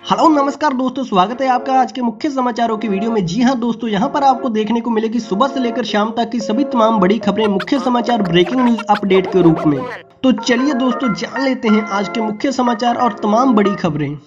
Hello नमस्कार दोस्तों, स्वागत है आपका आज के मुख्य समाचारों की वीडियो में। जी हां दोस्तों, यहां पर आपको देखने को मिलेगी सुबह से लेकर शाम तक की सभी तमाम बड़ी खबरें, मुख्य समाचार, ब्रेकिंग न्यूज अपडेट के रूप में। तो चलिए दोस्तों, जान लेते हैं आज के मुख्य समाचार और तमाम बड़ी खबरें।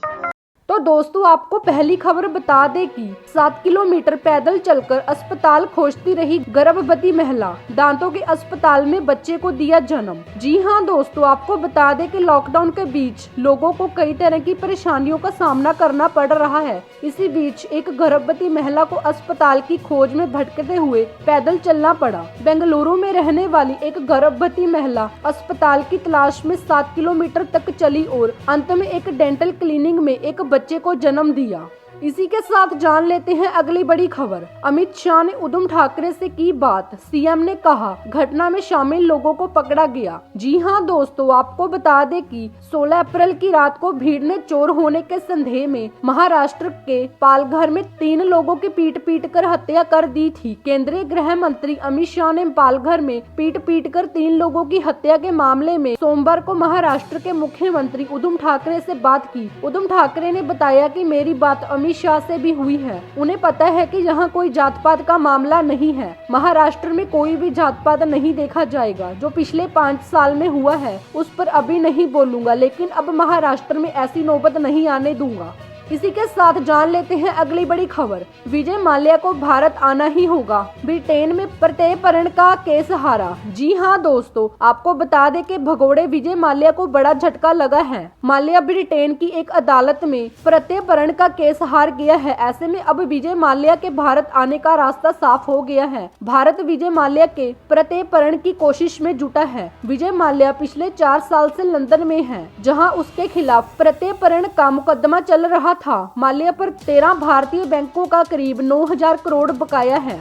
तो दोस्तों आपको पहली खबर बता दें कि 7 किलोमीटर पैदल चलकर अस्पताल खोजती रही गर्भवती महिला, दांतों के अस्पताल में बच्चे को दिया जन्म। जी हां दोस्तों, आपको बता दें कि लॉकडाउन के बीच लोगों को कई तरह की परेशानियों का सामना करना पड़ रहा है। इसी बीच एक गर्भवती महिला को अस्पताल की खोज में भटकते हुए पैदल चलना पड़ा। बेंगलुरु में रहने वाली एक गर्भवती महिला अस्पताल की तलाश में 7 किलोमीटर तक चली और अंत में एक डेंटल क्लिनिक में एक बच्चे को जन्म दिया। इसी के साथ जान लेते हैं अगली बड़ी खबर। अमित शाह ने उद्धव ठाकरे से की बात, सीएम ने कहा घटना में शामिल लोगों को पकड़ा गया। जी हां दोस्तों, आपको बता दें कि 16 अप्रैल की रात को भीड़ ने चोर होने के संदेह में महाराष्ट्र के पालघर में 3 लोगों की पीट कर हत्या कर दी थी। केंद्रीय गृह मंत्री अमित शाह ने पालघर में पीट कर 3 लोगों की हत्या के मामले में सोमवार को महाराष्ट्र के मुख्यमंत्री उद्धव ठाकरे से बात की। उद्धव ठाकरे ने बताया कि मेरी बात अमित शाह से भी हुई है। उन्हें पता है कि यहाँ कोई जात पात का मामला नहीं है। महाराष्ट्र में कोई भी जात पात नहीं देखा जाएगा। जो पिछले 5 साल में हुआ है उस पर अभी नहीं बोलूंगा, लेकिन अब महाराष्ट्र में ऐसी नौबत नहीं आने दूंगा। इसी के साथ जान लेते हैं अगली बड़ी खबर। विजय माल्या को भारत आना ही होगा, ब्रिटेन में प्रत्यर्पण का केस हारा। जी हां दोस्तों, आपको बता दें कि भगोड़े विजय माल्या को बड़ा झटका लगा है। माल्या ब्रिटेन की एक अदालत में प्रत्यर्पण का केस हार गया है। ऐसे में अब विजय माल्या के भारत आने का रास्ता साफ हो गया है। भारत विजय माल्या के प्रत्यर्पण की कोशिश में जुटा है। विजय माल्या पिछले 4 साल से लंदन में है, जहाँ उसके खिलाफ प्रत्यर्पण का मुकदमा चल रहा था। माल्या पर 13 भारतीय बैंकों का करीब 9,000 करोड़ बकाया है।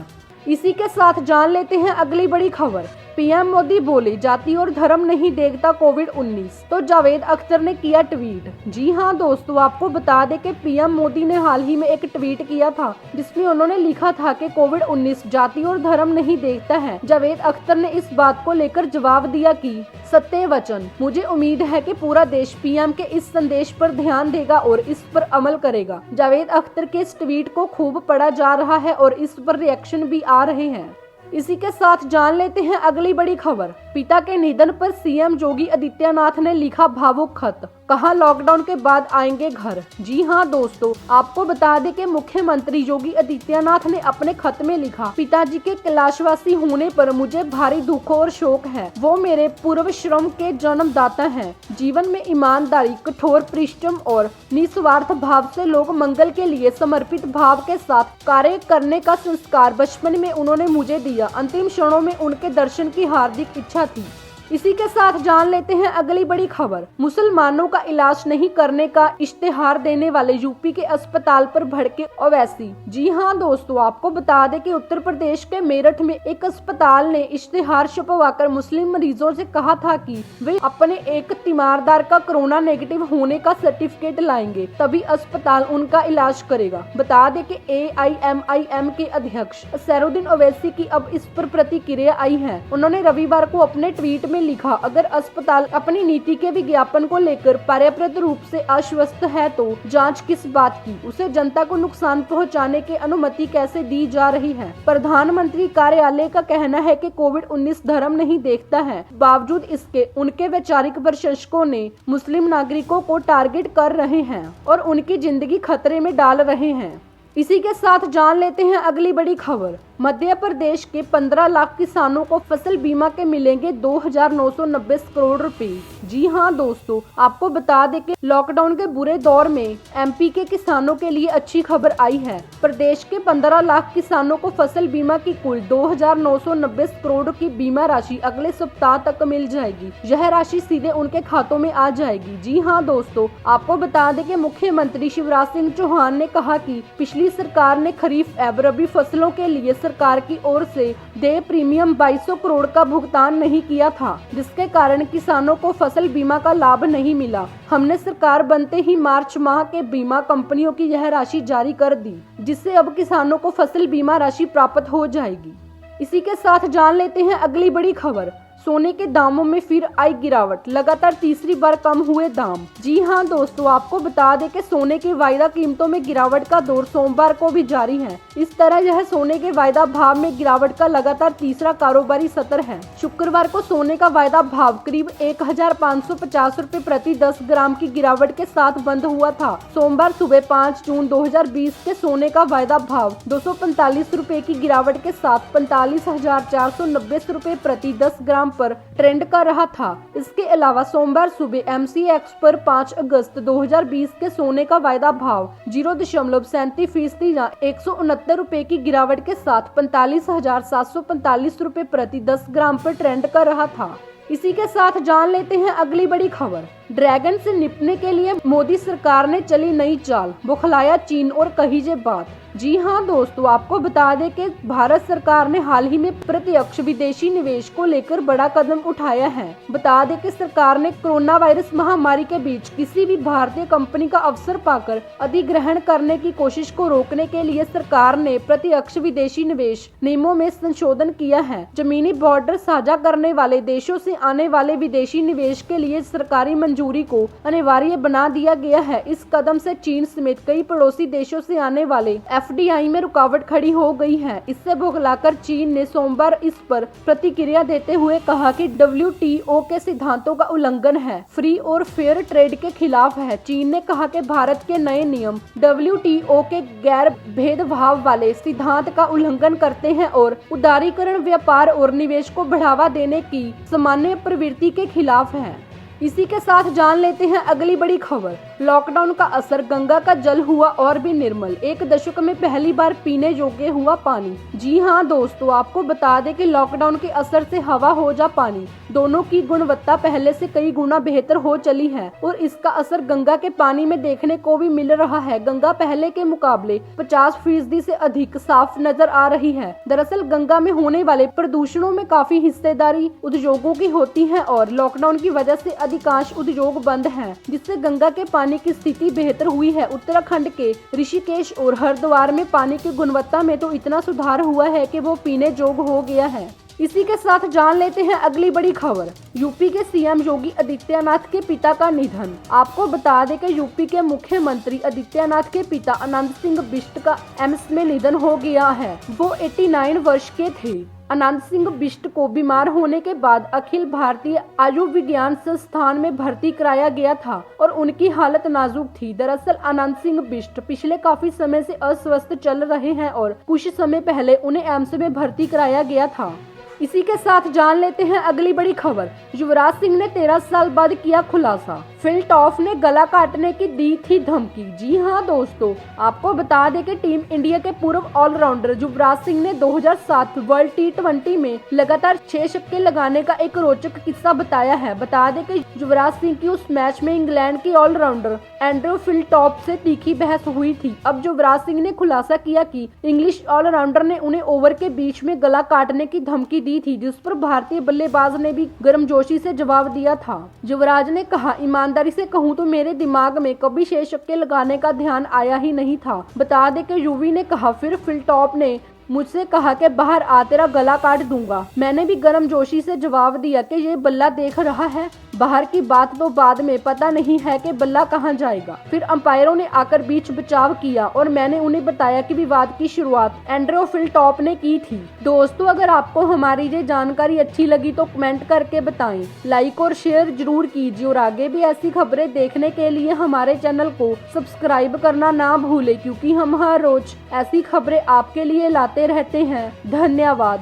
इसी के साथ जान लेते हैं अगली बड़ी खबर। पीएम मोदी बोले जाति और धर्म नहीं देखता कोविड-19, तो जावेद अख्तर ने किया ट्वीट। जी हां दोस्तों, आपको बता दें कि पीएम मोदी ने हाल ही में एक ट्वीट किया था जिसमें उन्होंने लिखा था कि कोविड-19 जाति और धर्म नहीं देखता है। जावेद अख्तर ने इस बात को लेकर जवाब दिया कि सत्य वचन, मुझे उम्मीद है कि पूरा देश पीएम के इस संदेश पर ध्यान देगा और इस पर अमल करेगा। जावेद अख्तर के इस ट्वीट को खूब पढ़ा जा रहा है और इस पर रिएक्शन भी आ रहे हैं। इसी के साथ जान लेते हैं अगली बड़ी खबर। पिता के निधन पर सीएम योगी आदित्यनाथ ने लिखा भावुक खत, कहा लॉकडाउन के बाद आएंगे घर। जी हां दोस्तों, आपको बता दें कि मुख्यमंत्री योगी आदित्यनाथ ने अपने खत में लिखा, पिताजी के कैलाशवासी होने पर मुझे भारी दुख और शोक है। वो मेरे पूर्व श्रम के जन्मदाता हैं। जीवन में ईमानदारी, कठोर परिश्रम और निस्वार्थ भाव से लोग मंगल के लिए समर्पित भाव के साथ कार्य करने का संस्कार बचपन में उन्होंने मुझे दिया। अंतिम क्षणों में उनके दर्शन की हार्दिक इच्छा थी। इसी के साथ जान लेते हैं अगली बड़ी खबर। मुसलमानों का इलाज नहीं करने का इश्तेहार देने वाले यूपी के अस्पताल पर भड़के ओवैसी। जी हां दोस्तों, आपको बता दें कि उत्तर प्रदेश के मेरठ में एक अस्पताल ने इश्तेहार छपवाकर मुस्लिम मरीजों से कहा था कि वे अपने एक तीमारदार का कोरोना नेगेटिव होने का सर्टिफिकेट लाएंगे, तभी अस्पताल उनका इलाज करेगा। बता दें कि AIMIM के अध्यक्ष असैरुद्दीन ओवैसी की अब इस पर प्रतिक्रिया आई है। उन्होंने रविवार को अपने ट्वीट में लिखा, अगर अस्पताल अपनी नीति के विज्ञापन को लेकर पर्याप्त रूप से आश्वस्त है तो जांच किस बात की, उसे जनता को नुकसान पहुंचाने की अनुमति कैसे दी जा रही है। प्रधानमंत्री कार्यालय का कहना है कि कोविड-19 धर्म नहीं देखता है। बावजूद इसके उनके वैचारिक प्रशंसकों ने मुस्लिम नागरिकों को टारगेट कर रहे हैं और उनकी जिंदगी खतरे में डाल रहे हैं। इसी के साथ जान लेते हैं अगली बड़ी खबर। मध्य प्रदेश के 15 लाख किसानों को फसल बीमा के मिलेंगे 2,990 करोड़ रुपए। जी हां दोस्तों, आपको बता दें कि लॉकडाउन के बुरे दौर में MP के किसानों के लिए अच्छी खबर आई है। प्रदेश के 15 लाख किसानों को फसल बीमा की कुल 2,990 करोड़ की बीमा राशि अगले सप्ताह तक मिल जाएगी। यह राशि सीधे उनके खातों में आ जाएगी। जी हां दोस्तों, आपको बता दें कि मुख्यमंत्री शिवराज सिंह चौहान ने कहा कि पिछली सरकार ने खरीफ एवं रबी फसलों के लिए सरकार की ओर से देय प्रीमियम 2200 करोड़ का भुगतान नहीं किया था, जिसके कारण किसानों को फसल बीमा का लाभ नहीं मिला। हमने सरकार बनते ही मार्च माह के बीमा कंपनियों की यह राशि जारी कर दी, जिससे अब किसानों को फसल बीमा राशि प्राप्त हो जाएगी। इसी के साथ जान लेते हैं अगली बड़ी खबर। सोने के दामों में फिर आई गिरावट, लगातार तीसरी बार कम हुए दाम। जी हां दोस्तों, आपको बता दें कि सोने की वायदा कीमतों में गिरावट का दौर सोमवार को भी जारी है। इस तरह यह सोने के वायदा भाव में गिरावट का लगातार तीसरा कारोबारी सत्र है। शुक्रवार को सोने का वायदा भाव करीब 1550 रुपए प्रति 10 ग्राम की गिरावट के साथ बंद हुआ था। सोमवार सुबह 5 जून 2020 के सोने का वायदा भाव 245 रुपए की गिरावट के साथ 45,490 रुपए प्रति 10 ग्राम पर ट्रेंड कर रहा था। इसके अलावा सोमवार सुबह MCX पर 5 अगस्त 2020 के सोने का वायदा भाव 0.37% या 169 रुपए की गिरावट के साथ 45,745 रुपए प्रति 10 ग्राम पर ट्रेंड कर रहा था। इसी के साथ जान लेते हैं अगली बड़ी खबर। ड्रैगन से निपटने के लिए मोदी सरकार ने चली नई चाल, बौखलाया चीन और कही जे बात। जी हां दोस्तों, आपको बता दें कि भारत सरकार ने हाल ही में प्रत्यक्ष विदेशी निवेश को लेकर बड़ा कदम उठाया है। बता दें कि सरकार ने कोरोना वायरस महामारी के बीच किसी भी भारतीय कंपनी का अवसर पाकर अधिग्रहण करने की कोशिश को रोकने के लिए सरकार ने प्रत्यक्ष विदेशी निवेश नियमों में संशोधन किया है। जमीनी बॉर्डर साझा करने वाले देशों से आने वाले विदेशी निवेश के लिए सरकारी मंजूरी को अनिवार्य बना दिया गया है। इस कदम से चीन समेत कई पड़ोसी देशों से आने वाले FDI में रुकावट खड़ी हो गई है। इससे बौखलाकर चीन ने सोमवार इस पर प्रतिक्रिया देते हुए कहा कि WTO के सिद्धांतों का उल्लंघन है, फ्री और फेयर ट्रेड के खिलाफ है। चीन ने कहा कि भारत के नए नियम WTO के गैर भेदभाव वाले सिद्धांत का उल्लंघन करते हैं और उदारीकरण, व्यापार और निवेश को बढ़ावा देने की सामान्य प्रवृत्ति के खिलाफ है। इसी के साथ जान लेते हैं अगली बड़ी खबर। लॉकडाउन का असर, गंगा का जल हुआ और भी निर्मल, 1 दशक में पहली बार पीने योग्य हुआ पानी। जी हां दोस्तों, आपको बता दें कि लॉकडाउन के असर से हवा हो जा पानी दोनों की गुणवत्ता पहले से कई गुना बेहतर हो चली है और इसका असर गंगा के पानी में देखने को भी मिल रहा है। गंगा पहले के मुकाबले 50% से अधिक साफ नजर आ रही है। दरअसल गंगा में होने वाले प्रदूषणों में काफी हिस्सेदारी उद्योगों की होती है और लॉकडाउन की वजह से अधिकांश उद्योग बंद हैं, जिससे गंगा के पानी की स्थिति बेहतर हुई है। उत्तराखंड के ऋषिकेश और हरिद्वार में पानी की गुणवत्ता में तो इतना सुधार हुआ है कि वो पीने योग्य हो गया है। इसी के साथ जान लेते हैं अगली बड़ी खबर। यूपी के CM योगी आदित्यनाथ के पिता का निधन। आपको बता दें कि यूपी के मुख्यमंत्री आदित्यनाथ के पिता आनंद सिंह बिष्ट का एम्स में निधन हो गया है। वो 89 वर्ष के थे। आनंद सिंह बिष्ट को बीमार होने के बाद अखिल भारतीय आयुर्विज्ञान संस्थान में भर्ती कराया गया था और उनकी हालत नाजुक थी। दरअसल आनंद सिंह बिष्ट पिछले काफी समय से अस्वस्थ चल रहे हैं और कुछ समय पहले उन्हें एम्स में भर्ती कराया गया था। इसी के साथ जान लेते हैं अगली बड़ी खबर। युवराज सिंह ने 13 साल बाद किया खुलासा, फिल टॉप ने गला काटने की दी थी धमकी। जी हां दोस्तों, आपको बता दें कि टीम इंडिया के पूर्व ऑलराउंडर युवराज सिंह ने 2007 वर्ल्ड T20 में लगातार 6 छक्के लगाने का एक रोचक किस्सा बताया है। बता दें कि युवराज सिंह की उस मैच में इंग्लैंड की ऑलराउंडर एंड्रू फिल टॉप से तीखी बहस हुई थी। अब युवराज सिंह ने खुलासा किया कि इंग्लिश ऑलराउंडर ने उन्हें ओवर के बीच में गला काटने की धमकी दी थी, जिस पर भारतीय बल्लेबाज ने भी गर्मजोशी से जवाब दिया था। युवराज ने कहा, ईमानदारी से कहूं तो मेरे दिमाग में कभी 6 छक्के लगाने का ध्यान आया ही नहीं था। बता दें कि युवी ने कहा, फिर फिल टॉप ने मुझसे कहा कि बाहर आ, तेरा गला काट दूंगा। मैंने भी गर्मजोशी से जवाब दिया कि ये बल्ला देख रहा है, बाहर की बात तो बाद में, पता नहीं है कि बल्ला कहां जाएगा। फिर अंपायरों ने आकर बीच बचाव किया और मैंने उन्हें बताया कि विवाद की शुरुआत एंड्रू फिल टॉप ने की थी। दोस्तों, अगर आपको हमारी ये जानकारी अच्छी लगी तो कमेंट करके बताएं, लाइक और शेयर जरूर कीजिए और आगे भी ऐसी खबरें देखने के लिए हमारे चैनल को सब्सक्राइब करना ना भूले, क्योंकि हम हर रोज ऐसी खबरें आपके लिए लाते रहते हैं। धन्यवाद।